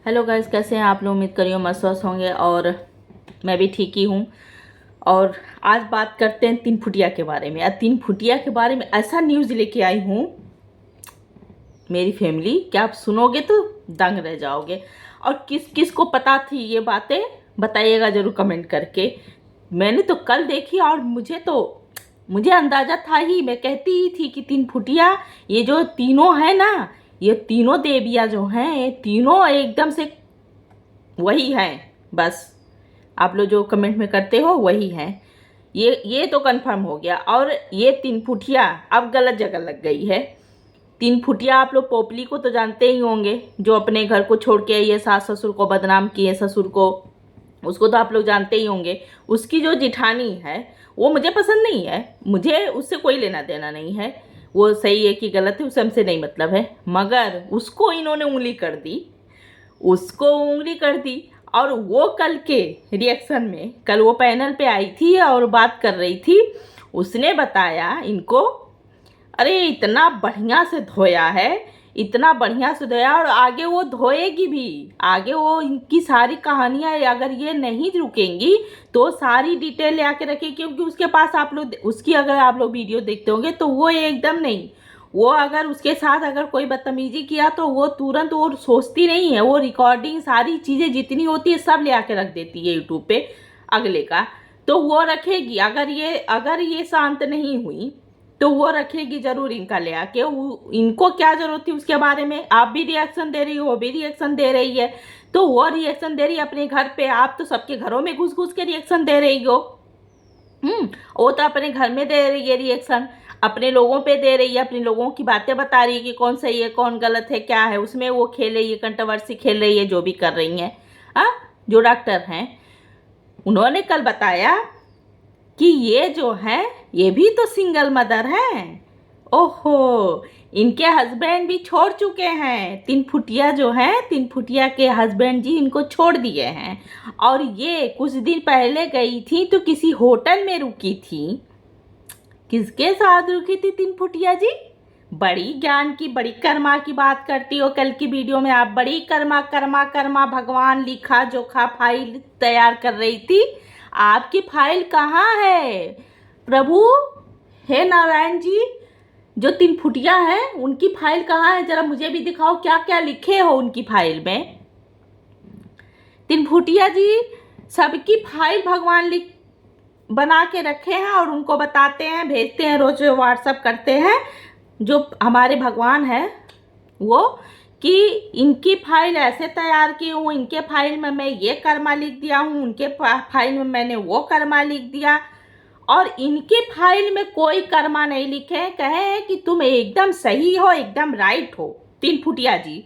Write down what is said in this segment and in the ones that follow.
Hello guys, कैसे हैं आप लोग। उम्मीद करिए मस्त स्वस्थ होंगे और मैं भी ठीक ही हूँ। और आज बात करते हैं तीन फुटिया के बारे में। तीन फुटिया के बारे में ऐसा न्यूज़ लेके आई हूँ मेरी फैमिली, क्या आप सुनोगे तो दंग रह जाओगे। और किस किस को पता थी ये बातें, बताइएगा ज़रूर कमेंट करके। मैंने तो कल देखी और मुझे अंदाज़ा था ही, मैं कहती ही थी कि तीन फुटिया ये जो तीनों है ना, ये तीनों देवियाँ जो हैं ये तीनों एकदम से वही हैं। बस आप लोग जो कमेंट में करते हो वही हैं। ये तो कंफर्म हो गया। और ये तीन फुटिया अब गलत जगह लग गई है। तीन फुटिया आप लोग पोपली को तो जानते ही होंगे, जो अपने घर को छोड़ के आई है, सास ससुर को बदनाम किए, ससुर को, उसको तो आप लोग जानते ही होंगे। उसकी जो जिठानी है वो मुझे पसंद नहीं है, मुझे उससे कोई लेना देना नहीं है। वो सही है कि गलत है उससे हमसे नहीं मतलब है, मगर उसको इन्होंने उंगली कर दी, उसको उंगली कर दी। और वो कल के रिएक्शन में, कल वो पैनल पे आई थी और बात कर रही थी, उसने बताया इनको, अरे इतना बढ़िया से धोया है, इतना बढ़िया से धोया और आगे वो धोएगी भी। आगे वो इनकी सारी कहानियाँ अगर ये नहीं रुकेंगी तो सारी डिटेल ले आके रखेगी, क्योंकि उसके पास आप लोग उसकी अगर आप लोग वीडियो देखते होंगे तो वो एकदम नहीं, वो अगर उसके साथ अगर कोई बदतमीजी किया तो वो तुरंत वो सोचती नहीं है, वो रिकॉर्डिंग सारी चीज़ें जितनी होती है सब ले आके रख देती है यूट्यूब पे अगले का। तो वो रखेगी, अगर ये शांत नहीं हुई तो वो रखेगी जरूर इनका ले आके। इनको क्या जरूरत थी उसके बारे में, आप भी रिएक्शन दे रही हो, वो भी रिएक्शन दे रही है, तो वो रिएक्शन दे रही है अपने घर पे, आप तो सबके घरों में घुस घुस के रिएक्शन दे रही हो। वो तो अपने घर में दे रही है रिएक्शन, अपने लोगों पे दे रही है, अपने लोगों की बातें बता रही है कि कौन सही है कौन गलत है क्या है, उसमें वो खेल रही है, कंट्रोवर्सी खेल रही है, जो भी कर रही हैं। हाँ, जो डॉक्टर हैं उन्होंने कल बताया कि ये जो है ये भी तो सिंगल मदर हैं। ओहो, इनके हस्बैंड भी छोड़ चुके हैं। तीन फुटिया जो हैं, तीन फुटिया के हस्बैंड जी इनको छोड़ दिए हैं। और ये कुछ दिन पहले गई थी तो किसी होटल में रुकी थी। किसके साथ रुकी थी तीन फुटिया जी? बड़ी ज्ञान की, बड़ी कर्मा की बात करती हो। कल की वीडियो में आप बड़ी कर्मा कर्मा कर्मा भगवान लिखा जोखा फाइल तैयार कर रही थी। आपकी फाइल कहाँ है प्रभु? हे नारायण जी, जो तीन फुटिया हैं उनकी फाइल कहाँ है? जरा मुझे भी दिखाओ, क्या क्या लिखे हो उनकी फाइल में। तीन फुटिया जी सबकी फाइल भगवान लिख बना के रखे हैं और उनको बताते हैं, भेजते हैं, रोज व्हाट्सअप करते हैं जो हमारे भगवान हैं वो, कि इनकी फाइल ऐसे तैयार की हूँ, इनके फाइल में मैं ये कर्मा लिख दिया हूँ, उनके फाइल में मैंने वो कर्मा लिख दिया। और इनके फाइल में कोई कर्मा नहीं लिखे, कहे हैं कि तुम एकदम सही हो, एकदम राइट हो। तीन फुटिया जी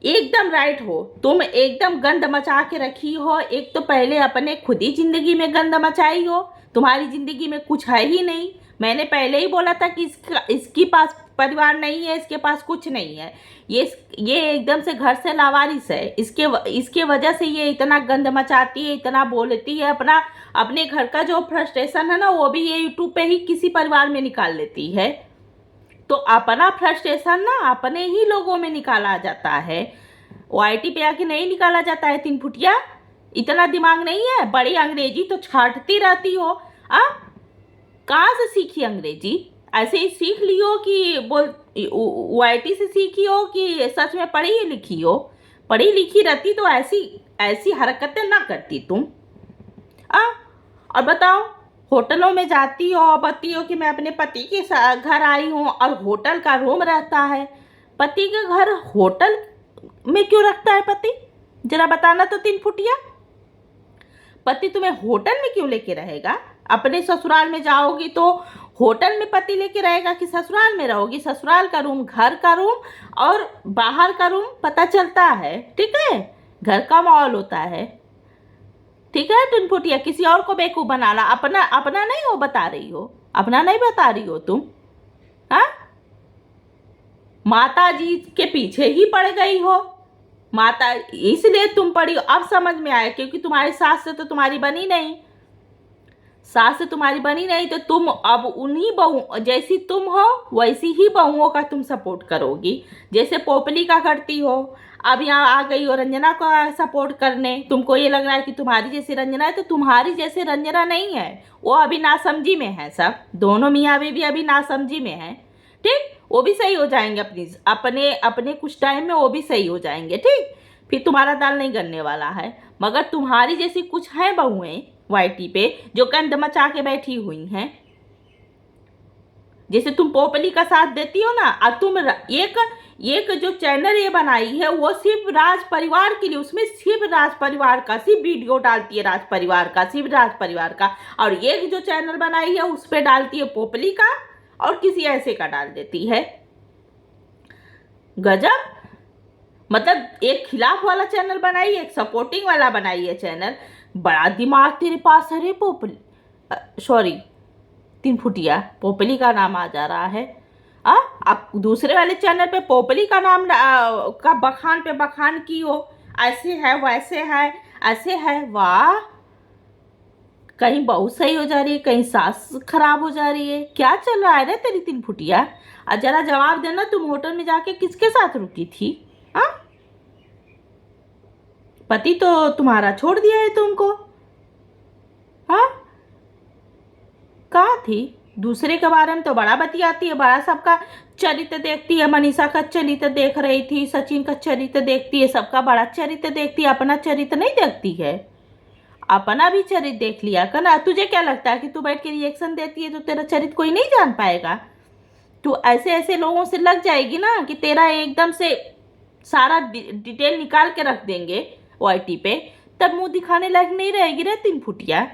एकदम राइट हो, तुम एकदम गंद मचा के रखी हो। एक तो पहले अपने खुद ही जिंदगी में गंद मचाई हो, तुम्हारी जिंदगी में कुछ है ही नहीं। मैंने पहले ही बोला था कि इसके पास परिवार नहीं है, इसके पास कुछ नहीं है, ये एकदम से घर से लावारिस है। इसके वजह से ये इतना गंद मचाती है, इतना बोलती है, अपने घर का जो फ्रस्ट्रेशन है ना वो भी ये यूट्यूब पे ही किसी परिवार में निकाल लेती है। तो अपना फ्रस्ट्रेशन ना अपने ही लोगों में निकाला जाता है, वाईटी पे आके नहीं निकाला जाता है। तीन फुटिया इतना दिमाग नहीं है, बड़ी अंग्रेजी तो छाटती रहती हो। आ कहाँ से सीखी अंग्रेजी? ऐसे ही सीख लियो कि बोल वाईटी से सीखी हो कि सच में पढ़ी लिखी हो? पढ़ी लिखी रहती तो ऐसी ऐसी हरकतें ना करती तुम। और बताओ, होटलों में जाती हो और बताती हो कि मैं अपने पति के घर आई हूँ, और होटल का रूम रहता है। पति के घर होटल में क्यों रखता है पति? जरा बताना तो तीन फुटिया, पति तुम्हें होटल में क्यों लेके रहेगा? अपने ससुराल में जाओगी तो होटल में पति लेके रहेगा कि ससुराल में रहोगी? ससुराल का रूम, घर का रूम और बाहर का रूम पता चलता है, ठीक है? घर का माहौल होता है, ठीक है? तीन फुटिया किसी और को बेवकूफ बनाना, अपना अपना नहीं हो बता रही हो, अपना नहीं बता रही हो तुम। हाँ, माता जी के पीछे ही पड़ गई हो, माता इसलिए तुम पड़ी हो। अब समझ में आया, क्योंकि तुम्हारी सास से तो तुम्हारी बनी नहीं, सास तुम्हारी बनी नहीं तो तुम अब उन्हीं बहू जैसी तुम हो वैसी ही बहुओं का तुम सपोर्ट करोगी, जैसे पोपली का करती हो। अब यहाँ आ गई हो रंजना का सपोर्ट करने। तुमको ये लग रहा है कि तुम्हारी जैसी रंजना है, तो तुम्हारी जैसी रंजना नहीं है, वो अभी नासमझी में है। सब दोनों मियाँ बीवी अभी नासमझी में है। ठीक, वो भी सही हो जाएंगे अपने अपने कुछ टाइम में, वो भी सही हो जाएंगे। ठीक, फिर तुम्हारा दाल नहीं गलने वाला है। मगर तुम्हारी जैसी कुछ हैं बहुएं वाईटी पे जो गंद मचा के बैठी हुई हैं। जैसे तुम पोपली का साथ देती हो ना, और तुम एक जो चैनल ये बनाई है वो सिर्फ राज परिवार के लिए, उसमें सिर्फ राज परिवार का सिर्फ वीडियो डालती है, राज परिवार का सिर्फ राज परिवार का। और एक जो चैनल बनाई है उस पर डालती है पोपली का और किसी ऐसे का डाल देती है। गजब, मतलब एक खिलाफ वाला चैनल बनाई है, एक सपोर्टिंग वाला बनाई है चैनल। बड़ा दिमाग तेरे पास है रे पोपली, सॉरी तीन फुटिया, पोपली का नाम आ जा रहा है। अब दूसरे वाले चैनल पे पोपली का नाम का बखान पे बखान की हो, ऐसे है वैसे है ऐसे है। वाह, कहीं बहू सही हो जा रही है, कहीं सास खराब हो जा रही है, क्या चल रहा है रे तेरी तीन फुटिया? और जरा जवाब देना, तुम होटल में जाके किसके साथ रुकी थी? हाँ, पति तो तुम्हारा छोड़ दिया है तुमको। हाँ, कहाँ थी? दूसरे के बारे में तो बड़ा बतियाती है, बड़ा सबका चरित्र देखती है। मनीषा का चरित्र देख रही थी, सचिन का चरित्र देखती है, सबका बड़ा चरित्र देखती है, अपना चरित्र नहीं देखती है। अपना भी चरित्र देख लिया कर ना। तुझे क्या लगता है कि तू बैठ के रिएक्शन देती है तो तेरा चरित्र कोई नहीं जान पाएगा? तू ऐसे ऐसे लोगों से लग जाएगी ना कि तेरा एकदम से सारा डिटेल निकाल के रख देंगे वाईटी पे, तब मुंह दिखाने लायक नहीं रहेगी रे तीन फुटिया।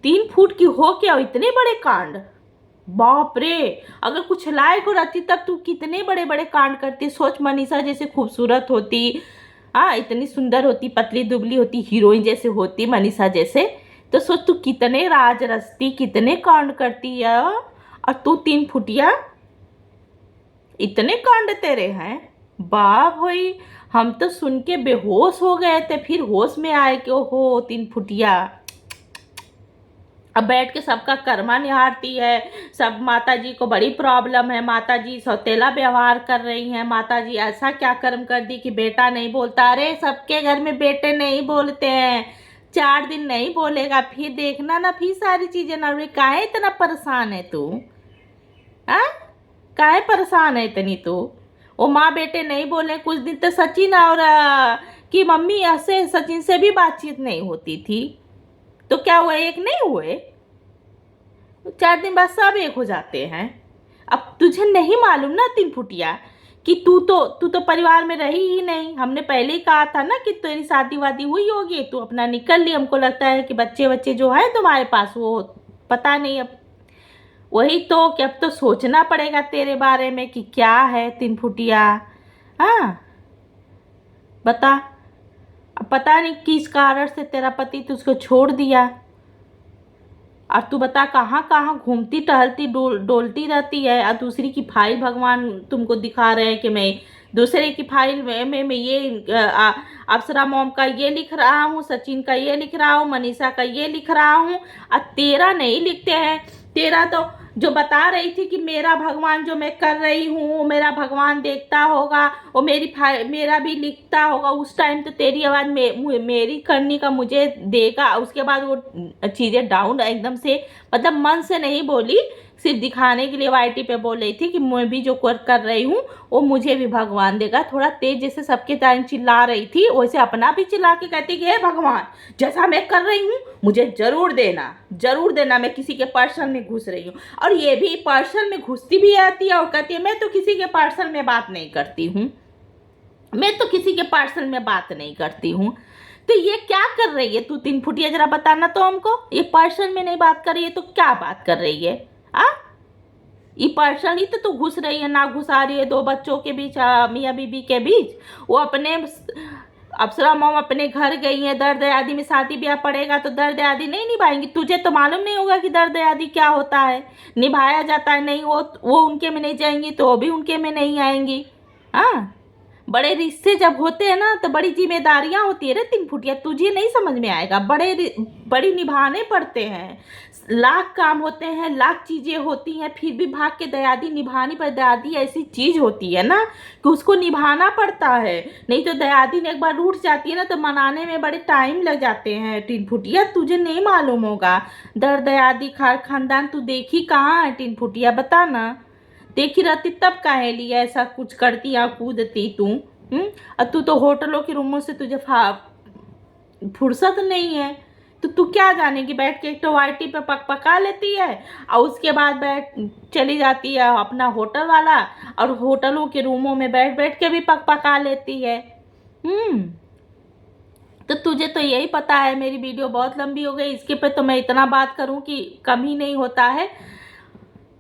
3 फुट की हो क्या इतने बड़े कांड? बाप रे, अगर कुछ लायक हो रहती तब तू कितने बड़े बड़े कांड करती। सोच, मनीषा जैसे खूबसूरत होती, इतनी सुंदर होती, पतली दुबली होती, हीरोइन जैसे होती मनीषा जैसे, तो सोच तू कितने राज रचती, कितने कांड करती है। और तू 3 फुटिया, इतने कांड तेरे हैं? बाप भाई, हम तो सुन के बेहोश हो गए थे, फिर होश में आए कि ओहो 3 फुटिया। अब बैठ के सबका कर्मा निहारती है। सब माता जी को बड़ी प्रॉब्लम है, माता जी सौतेला व्यवहार कर रही हैं, माता जी ऐसा क्या कर्म कर दी कि बेटा नहीं बोलता। अरे सबके घर में बेटे नहीं बोलते हैं, 4 दिन नहीं बोलेगा, फिर देखना ना, फिर सारी चीजें ना। काहे इतना परेशान है तू? काहे परेशान है इतनी तू? वो माँ बेटे नहीं बोले, कुछ दिन तो सचिन और की मम्मी ऐसे सचिन से भी बातचीत नहीं होती थी, तो क्या हुआ, एक नहीं हुए? 4 दिन बाद सब एक हो जाते हैं। अब तुझे नहीं मालूम ना तीन फुटिया कि तू तो परिवार में रही ही नहीं। हमने पहले ही कहा था ना कि तेरी शादी वादी हुई होगी, तू अपना निकल ली। हमको लगता है कि बच्चे जो है तुम्हारे पास, वो पता नहीं। अब वही तो कि अब तो सोचना पड़ेगा तेरे बारे में कि क्या है तीन फुटिया। हाँ, बता, अब पता नहीं किस कारण से तेरा पति तुझको छोड़ दिया, और तू बता कहाँ कहाँ घूमती टहलती डोलती रहती है। और दूसरी की फाइल भगवान तुमको दिखा रहे हैं कि मैं दूसरे की फाइल में ये अप्सरा मॉम का ये लिख रहा हूँ, सचिन का ये लिख रहा हूँ, मनीषा का ये लिख रहा हूँ, और तेरा नहीं लिखते हैं। तेरा तो जो बता रही थी कि मेरा भगवान जो मैं कर रही हूँ वो मेरा भगवान देखता होगा, वो मेरा भी लिखता होगा। उस टाइम तो तेरी आवाज़ मेरी करने का मुझे देगा। उसके बाद वो चीज़ें डाउन एकदम से, मतलब मन से नहीं बोली, सिर्फ दिखाने के लिए वाईटी पे बोल रही थी कि मैं भी जो कर रही हूँ वो मुझे भी भगवान देगा। थोड़ा तेज जैसे सबके टाइम चिल्ला रही थी, वैसे अपना भी चिल्ला के कहती कि हे भगवान, जैसा मैं कर रही हूँ मुझे जरूर देना, मैं किसी के पर्सन में घुस रही हूँ। और ये भी पर्सन में घुसती भी आती है और कहती है मैं तो किसी के पर्सन में बात नहीं करती हूँ, मैं तो किसी के पर्सन में बात नहीं करती हूँ। तो ये क्या कर रही है तू तीन फुटिया, जरा बताना तो हमको। ये पर्सन में नहीं बात कर रही है तो क्या बात कर रही है? ये पर्सन ही तो घुस रही है, ना घुसा रही है 2 बच्चों के बीच, मियाँ बीबी के बीच। वो अपने अप्सरा मॉम अपने घर गई है, दर्द आदि में शादी ब्याह पड़ेगा तो दर्द आदि नहीं निभाएंगी। तुझे तो मालूम नहीं होगा कि दर्द आदि क्या होता है, निभाया जाता है नहीं। वो उनके में नहीं जाएंगी तो वो भी उनके में नहीं आएंगी। बड़े रिश्ते जब होते हैं ना तो बड़ी जिम्मेदारियां होती है रे तीन फुटिया, तुझे नहीं समझ में आएगा। बड़ी निभाने पड़ते हैं, लाख काम होते हैं, लाख चीजें होती हैं, फिर भी भाग के दयादी निभानी पर। दयादी ऐसी चीज होती है ना कि उसको निभाना पड़ता है, नहीं तो दयादी ने एक बार रूठ जाती है ना तो मनाने में बड़े टाइम लग जाते हैं तीन फुटिया, तुझे नहीं मालूम होगा। दर दयादी खानदान तू देखी कहाँ है तीन फुटिया, बता ना। देखी रहती तब काहे लिए ऐसा कुछ करती या कूदती तू। और तू तो होटलों के रूमों से तुझे फुर्सत नहीं है, तो तू क्या जानेगी। बैठ के एक तो वाइटी पे पका लेती है और उसके बाद बैठ चली जाती है अपना होटल वाला, और होटलों के रूमों में बैठ बैठ के भी पका लेती है। तो तुझे तो यही पता है। मेरी वीडियो बहुत लंबी हो गई, इसके पे तो मैं इतना बात करूं कि कम ही नहीं होता है।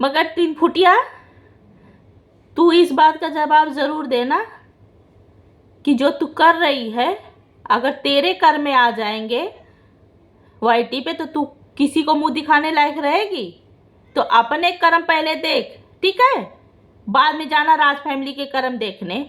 मगर तीन फुटिया तू इस बात का जवाब ज़रूर देना कि जो तू कर रही है अगर तेरे कर में आ जाएंगे वाईटी पे तो तू किसी को मुंह दिखाने लायक रहेगी। तो अपने कर्म पहले देख, ठीक है, बाद में जाना राज फैमिली के कर्म देखने।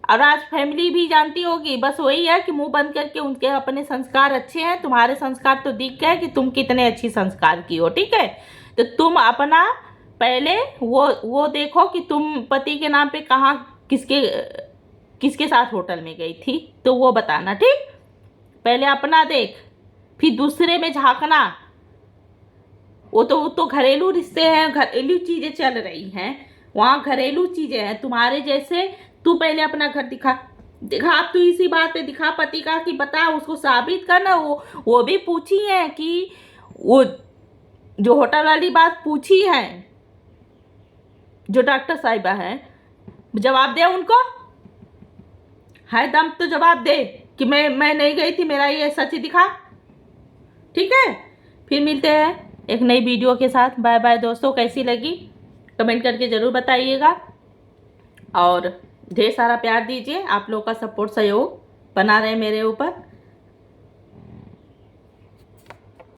और राज फैमिली भी जानती होगी, बस वही है कि मुंह बंद करके उनके अपने संस्कार अच्छे हैं। तुम्हारे संस्कार तो दिख गए कि तुम कितने अच्छी संस्कार की हो, ठीक है। तो तुम अपना पहले वो देखो कि तुम पति के नाम पे कहाँ किसके साथ होटल में गई थी, तो वो बताना, ठीक। पहले अपना देख, फिर दूसरे में झांकना। वो तो घरेलू रिश्ते हैं, घरेलू चीजें चल रही हैं, वहाँ घरेलू चीजें हैं तुम्हारे जैसे। तू पहले अपना घर दिखा, अब तू इसी बात पे दिखा पति का कि बता, उसको साबित करना। वो भी पूछी है कि वो जो होटल वाली बात पूछी है, जो डॉक्टर साहिबा है, जवाब दे उनको। है दम तो जवाब दे कि मैं नहीं गई थी, मेरा ये सच दिखा, ठीक है। फिर मिलते हैं एक नई वीडियो के साथ। बाय बाय दोस्तों, कैसी लगी कमेंट करके ज़रूर बताइएगा, और ढेर सारा प्यार दीजिए। आप लोग का सपोर्ट सहयोग बना रहे मेरे ऊपर।